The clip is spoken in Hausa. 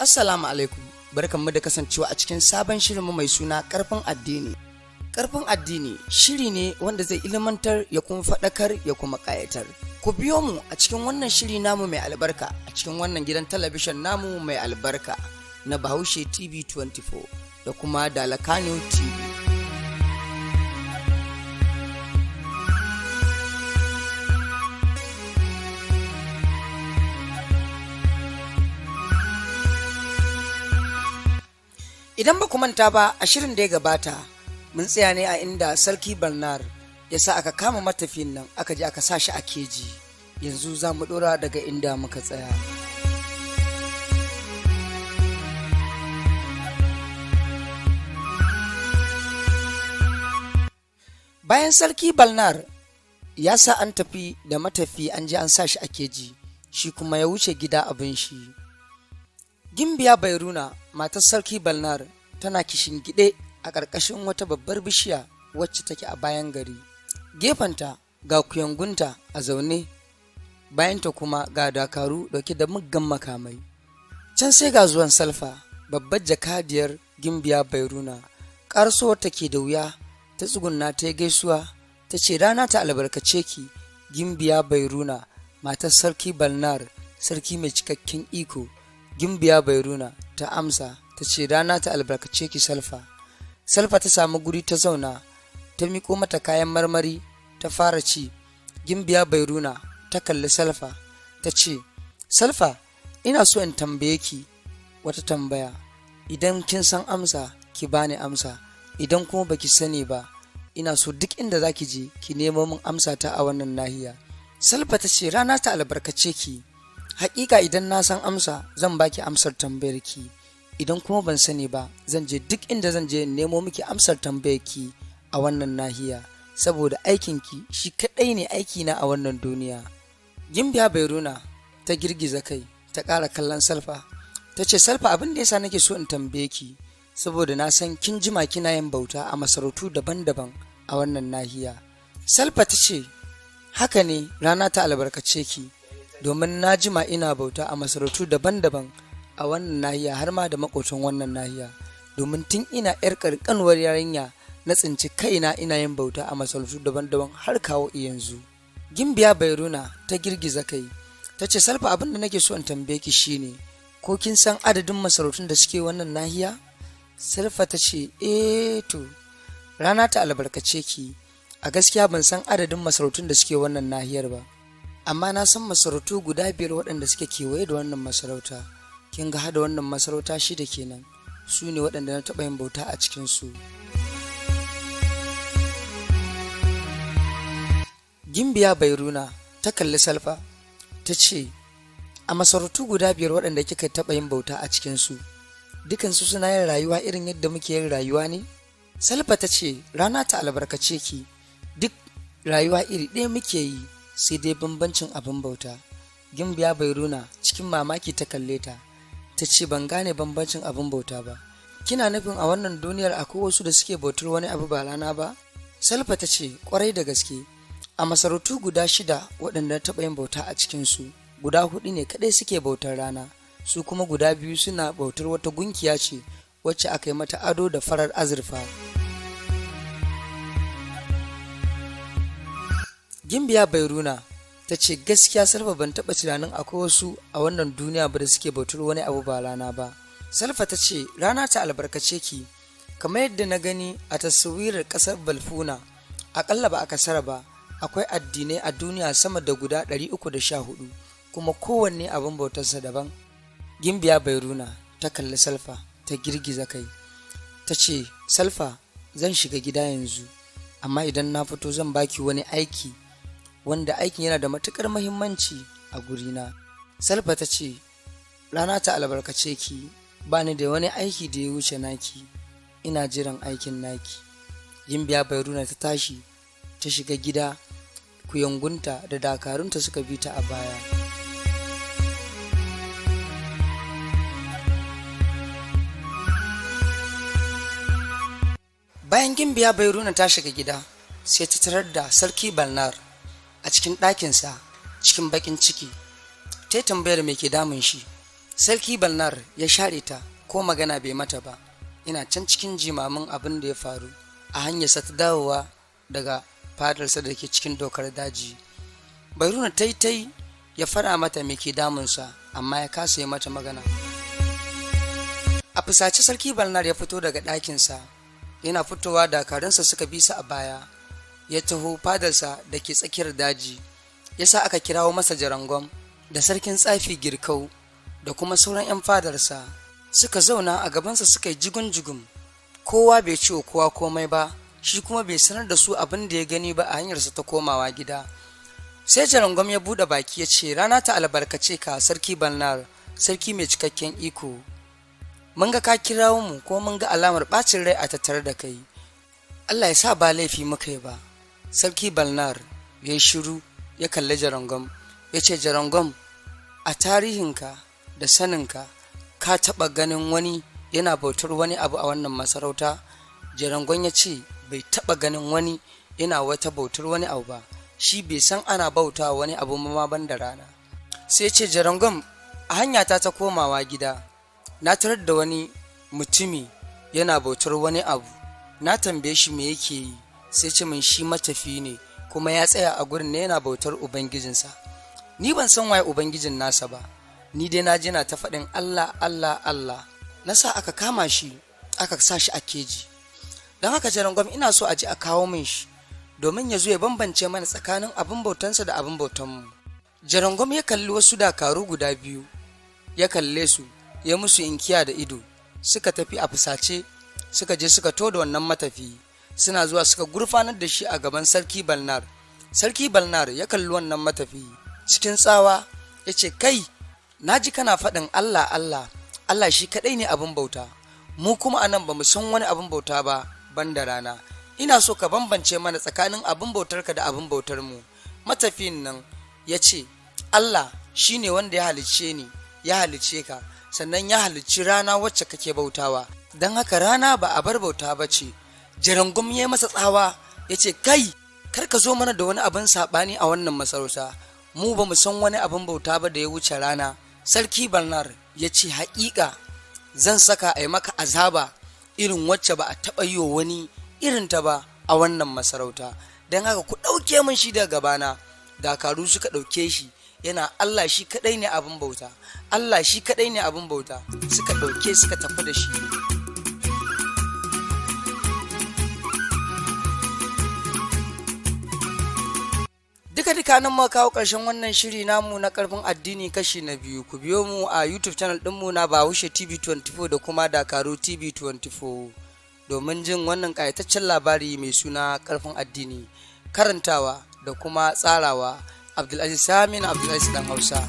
Assalamu alaikum, barkanmu da kasancewa a cikin sabon shirinmu mai suna ƙarfin addini. Ƙarfin addini shiri ne wanda zai ilmantar ya kuma faɗakar ya kuma ƙayatar. Ku biyo mu a cikin wannan shiri namu mai albarka a cikin wannan gidan talabishin namu mai albarka na Bahaushe TV 24 da kuma Dalakano TV. Idan ba ku manta ba a shirin da ya gabata mun tsaya ne a inda sarki Barnar ya sa aka kama matafiyin nan aka je aka sa shi a keji. Yanzu za mu ɗora daga inda muka tsaya. Bayan sarki Barnar ya sa an tafi da matafi an je an sa shi a keji, shi kuma ya wuce gida abin shi. Gimbiya Bairuna matar sarki Barnar tana kishingide a ƙarƙashin wata babbar bishiya wacce take a bayan gari. Gefenta ga kuyangunta a zaune, bayanta kuma ga dakaru dauke da muggan makamai. Can sai ga zuwan Salfa, babbar jakadiyar Gimbiya Bairuna. Ƙarso take da wuya ta tsugunna ta yi gaisuwa ta ce, rana ta albarkace ki Gimbiya Bairuna matar sarki Barnar, sarki mai cikakken iko. Gimbiya Bairuna ta amsa ta ce, rana ta albarkace ki Salfa. Salfa ta samu guri ta zauna, ta miƙo mata kayan marmari ta fara ci. Gimbiya Bairuna ta kalli Salfa ta ce, Salfa, ina so in tambaye ki wata tambaya, idan kin san amsa ki bani amsa, idan kuma baki sani ba ina so duk inda zaki je ki nemo min amsa ta a wannan nahiya. Salfa ta ce, rana ta albarkace ki, haƙiƙa idan na san amsa zan baki amsar tambayar ki, idan kuma ban sani ba zan je duk inda zan je nemo miki amsar tambayar ki a wannan nahiya, saboda aikinki shi kaɗai ne aikina a wannan duniya. Gimbiya Bairuna ta girgiza kai ta ƙara kallon Salfa ta ce, Salfa, abin da yasa nake so in tambaye ki saboda na san kin jima kina yin bauta a masarautu daban-daban a wannan nahiya. Salfa ta ce, haka ne, rana ta albarkace ki, domin na jima ina bauta a masarautu daban-daban a wannan nahiya har ma da makocin wannan nahiya, domin tun ina yar karkanuwar yarinya na tsinci kaina ina yin bauta a masarautu daban-daban har kawo yanzu. Gimbiya Bairuna ta girgiza kai ta ce, Salfa, abin da nake so in tambaye ki shine, ko kin san adadin masarautun da suke wannan nahiya? Salfa ta ce, to rana ta albarkace ki, a gaskiya ban san adadin masarautun da suke wannan nahiyar ba, amma na san masarautu guda 5 waɗanda suke kewaye da wannan masarauta. Kin ga hada wannan masarauta 6 kenan, su ne waɗanda na taɓa yin bauta a cikinsu. Gimbiya Bairuna ta kalli Salfa ta ce, a masarautu guda 5 waɗanda kika taɓa yin bauta a cikinsu, dukansu suna yin rayuwa irin yadda muke yin rayuwa ne? Salfa ta ce, rana ta albarkace ki, duk rayuwa iri ɗaya muke yi, sai dai bambancin abin bauta. Gimbiya Bairuna cikin mamaki ta kalle ta ce, ban gane bambancin abin bauta ba, kina nufin a wannan duniyar akwai wasu da suke bautar wani abu ba rana ba? Salfa ta ce, kwarai da gaske, a masarautu guda 6 waɗanda na taɓa yin bauta a cikinsu, guda 4 ne kaɗai suke bautar rana, su kuma guda 2 suna bautar wata gunkiya ce wacce aka yi mata ado da farar azurfa. Gimbiya Bairuna ta ce, gaskiya Salfa, ban taɓa tunanin akwai wasu a wannan duniya ba da suke bautar wani abu ba rana ba. Salfa ta ce, rana ta albarkace ki, kamar yadda na gani a taswirar ƙasar Balfuna, aƙalla ba a kasara ba, akwai addinai a duniya sama da guda 314, kuma kowanne abin bautarsa daban. Gimbiya Bairuna ta kalli Salfa ta girgiza kai ta ce, Salfa, zan shiga gida yanzu, amma idan na fito zan baki wani aiki wanda aikin yana da matuƙar muhimmanci a gurina. Salfa ta ce, rana ta albarkace ki, ba ni da wani aiki da ya wuce naki, ina jiran aikin naki. Gimbiya Bairuna ta tashi ta shiga gida, kuyangunta da dakarunta suka bi ta a baya. Bayan Gimbiya Bairuna ta shiga gida, sai ta tarar da sarki Barnar a cikin ɗakinsa cikin baƙin ciki. Ta tambayar me ke damun shi, Sarki Balnar ya share ta ko magana bai mata ba, ina can cikin jimamin abin da ya faru a hanyarsa ta dawowa daga fadarsa da ke cikin dokar daji. Bairuna taitai ya fara mata me ke damunsa, amma ya kasa yi mata magana. A fusace Sarki Balnar ya fito daga ɗakinsa, yana fitowa dakarunsa suka bi sa a baya, ya taho fadarsa da ke tsakiyar daji, ya sa aka kirawo masa Jarangom da sarkin tsafi Girkau da kuma sauran 'yan fadarsa. Suka zauna a gabansa suka yi jigun-jigun, kowa bai ce kowa komai ba, shi kuma bai sanar da su abin da ya gani ba a hanyarsa ta komawa gida. Sai Jarangom ya buɗe baki ya ce, rana ta albarkace ka Sarki Balnar, sarki mai cikakken iko. Mun ga ka kirawo mu ko mun ga alamar ɓacin rai a tattare da kai. Allah ya sa ba laifi muka yi ba. Sarki Balnar ya yi shiru ya kalli Jarangom ya ce, Jarangom, a tarihinka da saninka ka taɓa ganin wani yana bautar wani abu a wannan masarauta? Jarangom ya ce bai taɓa ganin wani yana wata bautar wani abu ba, shi bai san ana bauta wani abu ma ban da rana. Sai ce, Jarangom, a hanyata ta komawa gida na tarar da wani mutumi yana bautar wani abu, na tambaye shi me yake yi, sai ce min shi matafi ne kuma ya tsaya a gurin ne yana bautar ubangijinsa. Ni ban san waye ubangijin nasa ba, ni dai na je na ta faɗin Allah Allah Allah, na sa aka kama shi aka sa shi a keji. Don haka Jarangom, ina so a ji a kawo min shi domin ya zo ya bambance mana tsakanin abin bautansa da abin bautanmu. Jarangom ya kalli wasu dakaru guda biyu, ya kalle su ya musu inkiya da ido, suka tafi a fusace, suka je suka to da wannan matafi. Suna zuwa suka gurfanar da shi a gaban Sarki Balnar. Sarki Balnar ya kalli wannan matafi cikin tsawa ya ce, kai, na ji kana faɗin Allah Allah, Allah shi kaɗai ne abin bauta, mu kuma anan ba mu san wani abin bauta ba ban da rana. Ina so ka bambance mana tsakanin abin bautarka da abin bautar mu. Matafiyin nan ya ce, Allah shi ne wanda ya halicce ni, ya halicce ka, sannan ya halicci rana wacce kake bautawa, don haka rana ba a bar bauta ba ce. Jarangom ya masa tsawa ya ce, kai, kar ka zo mana da wani abin saɓani a wannan masarauta, mu ba mu san wani abin bauta ba da ya wuce rana. Sarki Balnar ya ce, haƙiƙa zan saka a yi maka azaba irin wacce ba a taɓa yi wa wani irinta ba a wannan masarauta, don haka ku ɗauke min shi daga gabana. Dakaru suka ɗauke shi yana Allah shi kaɗai ne abin bauta, Allah shi kaɗai ne abin bauta, suka ɗauke suka tafi da shi. Duka nan muka kawo ƙarshen wannan shiri namu na ƙarfin addini kashi na biyu. Ku biyo mu a YouTube channel ɗinmu na Bahaushe TV 24 da kuma Dakaru TV 24 domin jin wannan ƙayataccen labari mai suna ƙarfin addini. Karantawa da kuma tsarawa Abdulaziz Samin Abdulaziz Dan Hausa.